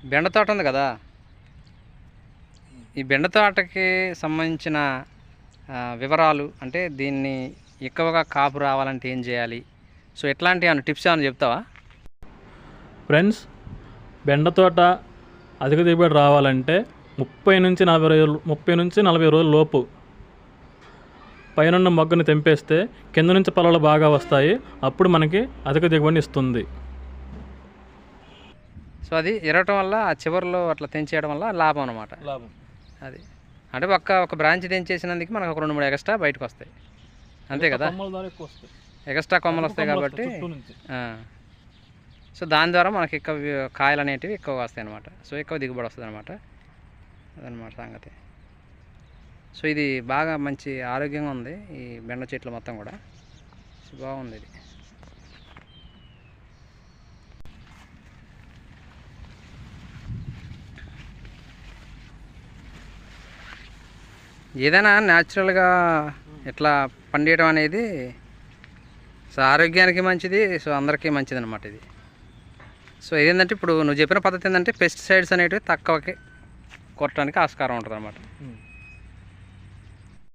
బెండ తోట ఉంది కదా, ఈ బెండ తోటకి సంబంధించిన వివరాలు, అంటే దీన్ని ఎక్కువగా కాపు రావాలంటే ఏం చేయాలి, సో ఎట్లాంటి ఏమైనా టిప్స్ ఏమైనా చెప్తావా? ఫ్రెండ్స్, బెండ తోట అధిక దిగుబడి రావాలంటే 30 నుంచి 40 రోజుల లోపు పైన మొగ్గని తెంపేస్తే కింద నుంచి పొలాలు బాగా వస్తాయి. అప్పుడు మనకి అధిక దిగుబడిని ఇస్తుంది. సో అది ఎరగటం వల్ల ఆ చివరిలో అట్లా తెంచేయడం వల్ల లాభం అనమాట. లాభం అది అంటే ఒక బ్రాంచ్ తెంచేసినందుకు మనకు ఒక 2-3 ఎక్స్ట్రా బయటకు వస్తాయి, అంతే కదా? ఎక్స్ట్రా కొమ్మలు వస్తాయి కాబట్టి, సో దాని ద్వారా మనకి ఎక్కువ కాయలు అనేటివి ఎక్కువ వస్తాయి అనమాట. సో ఎక్కువ దిగుబడి వస్తుంది అనమాట. అదనమాట సంగతి. సో ఇది బాగా మంచి ఆరోగ్యంగా ఉంది ఈ బెండ చెట్లు మొత్తం కూడా. సో బాగుంది ఇది. ఏదైనా న్యాచురల్గా ఇట్లా పండియడం అనేది సో ఆరోగ్యానికి మంచిది, సో అందరికీ మంచిది అనమాట ఇది. సో ఏంటంటే ఇప్పుడు నువ్వు చెప్పిన పద్ధతి ఏంటంటే పెస్టిసైడ్స్ అనేటివి తక్కువకి కొట్టడానికి ఆస్కారం ఉంటుంది అనమాట.